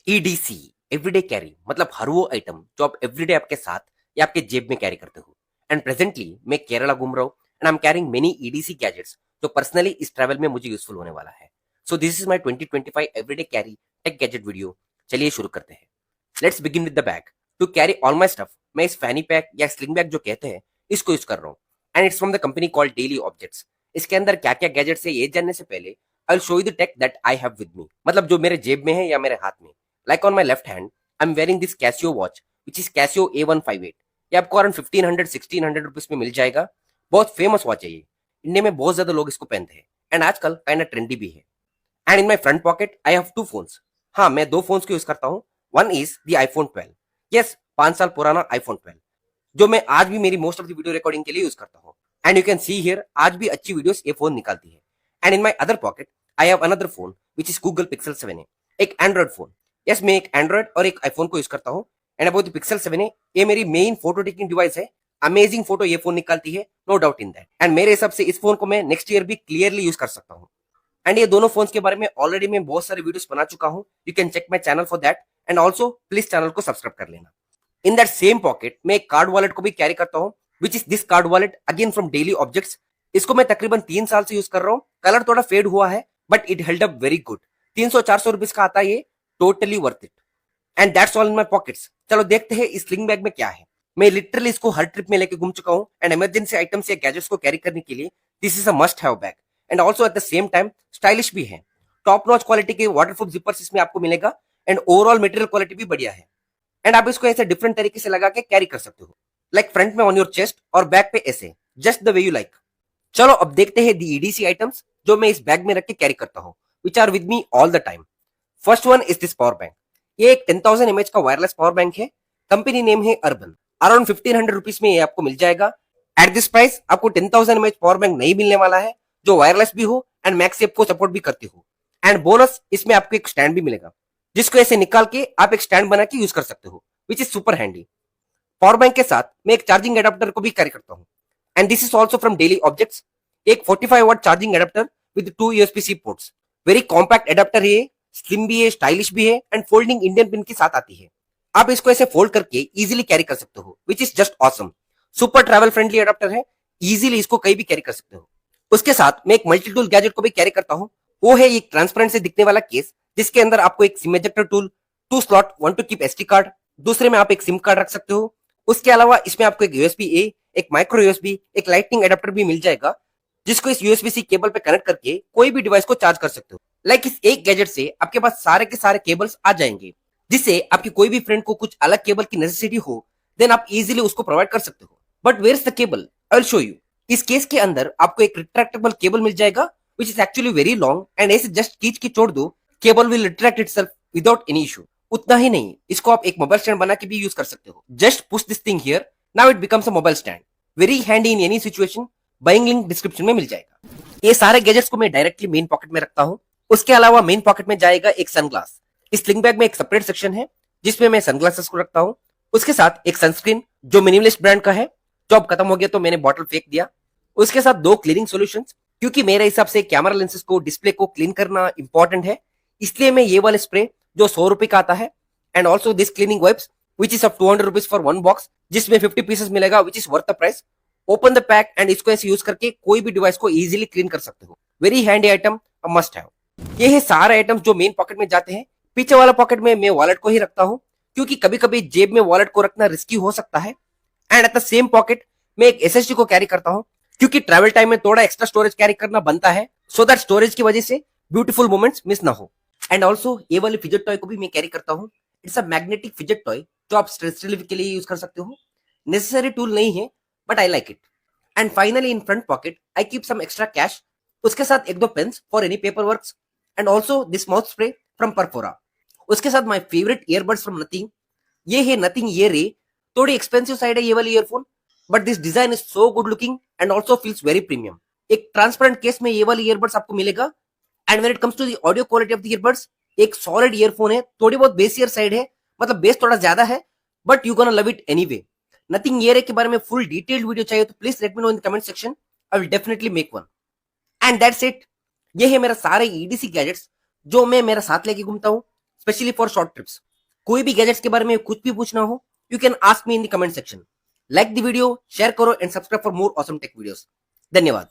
EDC everyday carry मतलब हर वो item जो आप एवरीडे आपके साथ या आपके जेब में कैरी करते हो। एंड प्रेजेंटली मैं केरला घूम रहा हूँ and I am carrying many EDC gadgets जो पर्सनली इस ट्रैवल में मुझे यूजफुल होने वाला है। So this is my 2025 everyday carry tech gadget video. चलिए शुरू करते हैं। Let's begin with the bag. To carry all my stuff मैं इस फैनी पैक या स्लिंग बैग जो कहते हैं इसको यूज कर रहा हूँ। And it's from the company called Daily Objects. इसके अंदर क्या क्या गैजेट्स है ये जानने से पहले I will show you the tech that I have with me, मतलब जो मेरे जेब में है या मेरे हाथ में। Like on my left hand, I'm wearing this Casio watch, which is Casio A158। ये आपको अराउंड 1500 रुपीज में मिल जाएगा। बहुत फेमस वॉच है ये। इंडिया में बहुत ज्यादा लोग इसको पहनते हैं एंड आजकल काइंड ऑफ ट्रेंडी भी है। And in my front pocket I have two phones. हाँ, मैं दो फोन्स को यूज करता हूँ। One is the iPhone 12। Yes, 5 साल पुराना आईफोन 12 जो मैं आज भी मेरी most of the video recording के लिए यूज करता हूँ। And you can see here आज भी अच्छी वीडियोस ये फोन निकालती है। And in my other pocket I have another phone which is Google pixel 7a, एक एंड्रॉइड फोन। यस, मैं एक एंड्रॉइड और एक आईफोन को यूज करता हूँ। And about the pixel 7a, ये मेरी मेन फोटो टेकिंग डिवाइस है। अमेजिंग फोटो ये फोन निकालती है, no doubt in that. And मेरे हिसाब से इस फोन को मैं नेक्स्ट ईयर भी क्लियरली यूज कर सकता हूँ। एंड ये दोनों फोन्स के बारे में ऑलरेडी मैं बहुत सारे वीडियोस बना चुका हूँ। You can check my channel for that. And also please channel को सब्सक्राइब कर लेना। इन दैट सेम पॉकेट मैं एक कार्ड वॉलेट को भी कैरी करता हूँ, which is this card wallet again from Daily objects. इसको मैं तकरीबन 3 साल से यूज कर रहा हूँ। कलर थोड़ा फेड हुआ है but it held up very good. 300-400 rupees का आता है ये, totally worth it. And that's all in my pockets. चलो देखते हैं इस स्लिंग बैग में क्या है। मैं लिटरली इसको हर ट्रिप में लेके घूम चुका हूँ। एंड इमरजेंसी आइटम्स या गैजेट्स को कैरी करने के लिए this is a must have bag. And also at the same time stylish भी है। टॉप नॉच क्वालिटी के वाटरप्रूफ जिपर्स इसमें आपको मिलेगा। एंड ओवरऑल मटेरियल क्वालिटी भी बढ़िया है। एंड आप इसको ऐसे डिफरेंट तरीके से लगा के कैरी कर सकते हो, लाइक फ्रंट में ऑन योर चेस्ट और बैक पे ऐसे, just the way you like. चलो अब देखते हैं दी ईडीसी आइटम्स जो मैं इस बैग में रख के कैरी करता हूँ, which are with me all the time. First one is this power bank. ये एक 10,000 mAh का वायरलेस पावर बैंक है। कंपनी नेम है अर्बन। अराउंड 1500 रुपीज में ये आपको मिल जाएगा। एट दिस प्राइस आपको 10,000 mAh पावर बैंक नहीं मिलने वाला है जो वायरलेस भी हो एंड मैगसेफ को सपोर्ट भी करती हो। एंड बोनस इसमें आपको एक स्टैंड भी मिलेगा जिसको ऐसे निकाल के आप एक स्टैंड बना के यूज कर सकते हो, which is super handy. Power bank के साथ मैं एक चार्जिंग एडाप्टर को भी कैरी करता हूँ। And this is also from Daily Objects. एक 45 watt charging adapter with 2 USB-C ports. Very compact adapter है ये, स्लिम भी है, स्टाइलिश भी है एंड फोल्डिंग इंडियन पिन के साथ आती है। आप इसको ऐसे फोल्ड करके इजीली कैरी कर सकते हो, which is just awesome. Super travel friendly adapter है, इजीली इसको कहीं भी कैरी कर सकते हो। उसके साथ मैं एक मल्टी टूल गैजेट को भी कैरी करता हूँ। वो है एक ट्रांसपेरेंट से दिखने वाला केस जिसके अंदर आपको एक SIM ejector tool, 2 slot, 1 to keep SD card, दूसरे में आप एक सिम कार्ड रख सकते हो। उसके अलावा इसमें आपको एक USB-A, एक माइक्रो USB, एक लाइटनिंग एडाप्टर भी मिल जाएगा जिसको इस USB-C केबल पे कनेक्ट करके कोई भी डिवाइस को चार्ज कर सकते हो। लाइक इस एक गैजेट से आपके पास सारे के सारे केबल्स आ जाएंगे, जिससे आपके कोई भी फ्रेंड को कुछ अलग केबल की नेसेसिटी हो देन आप इजीली उसको प्रोवाइड कर सकते हो। But where is the cable, I will show you. इस केस के अंदर आपको एक रिट्रैक्टेबल केबल मिल जाएगा which is actually very long and ऐसे जस्ट खींच के छोड़ दो, cable will retract itself without any issue. उतना ही नहीं, इसको आप एक मोबाइल स्टैंड बना के भी यूज कर सकते हो। Just push this thing here, now it becomes a mobile stand. Very handy in any situation. Buying link description में मिल जाएगा। ये सारे गैजेट्स को मैं डायरेक्टली मेन पॉकेट में रखता हूँ। उसके अलावा मेन पॉकेट में जाएगा एक सनग्लास। इस स्लिंग बैग में एक सेपरेट सेक्शन है जिसमें मैं सनग्लासेस को रखता हूँ। उसके साथ एक सनस्क्रीन जो मिनिमलिस्ट ब्रांड का है, जो अब खत्म हो गया तो मैंने बॉटल फेंक दिया। उसके साथ 2 क्लीनिंग सॉल्यूशंस, क्योंकि मेरे हिसाब से कैमरा लेंसेज को, डिस्प्ले को क्लीन करना इंपॉर्टेंट है, इसलिए मैं ये वाले स्प्रे जो 100 रुपए का आता है, and also this cleaning wipes which is of 200 rupees for 1 box, जिसमें 50 पीसेस मिलेगा which is worth the price. Open the pack and इसको ऐसे यूज करके कोई भी डिवाइस को इजीली क्लीन कर सकते हो। Very handy item, a must have. ये है सारे आइटम्स जो मेन पॉकेट में जाते हैं। पीछे वाला पॉकेट में मैं वॉलेट को ही रखता हूँ, क्योंकि कभी कभी जेब में वॉलेट को रखना रिस्की हो सकता है। And at the same pocket में एक SSD को कैरी करता हूँ, क्योंकि ट्रैवल टाइम में थोड़ा एक्स्ट्रा स्टोरेज कैरी करना बनता है, सो दैट स्टोरेज की वजह से ब्यूटीफुल मोमेंट्स मिस ना हो। एंड ऑल्सो ये वाली फिजेट टॉय को भी मैं कैरी करता हूँ। It's a magnetic fidget toy जो आप स्ट्रेस रिलीफ के लिए यूज कर सकते हो। नेसेसरी टूल नहीं है but I like it. And finally in front pocket I keep some extra cash. उसके साथ 1-2 pens for any paper works and also this mouth spray from Perfora. उसके साथ my favourite earbuds from Nothing. ये है nothing year रे। थोड़ी expensive side है ये वाली earphone, but this design is so good looking and also feels very premium. एक ट्रांसपेरेंट केस में ये वाली ईयरबड्स आपको मिलेगा। And when it comes to the audio quality of the earbuds, एक सॉलिड ईयरफोन है, थोड़ी बहुत बेसियर साइड है, मतलब बेस थोड़ा ज्यादा है, but you gonna love it anyway. Nothing year के बारे में फुल डिटेल्ड वीडियो चाहिए तो please let me know in the comment section, I will definitely make one. And that's it. ये है मेरा सारे ईडीसी गैजेट्स जो मैं मेरा साथ लेके घूमता हूँ। Specially for short trips. कोई भी गैजेट्स के बारे में कुछ भी पूछना हो, you can ask me in the comment section. Like the video, share करो and subscribe for more awesome tech videos. धन्यवाद।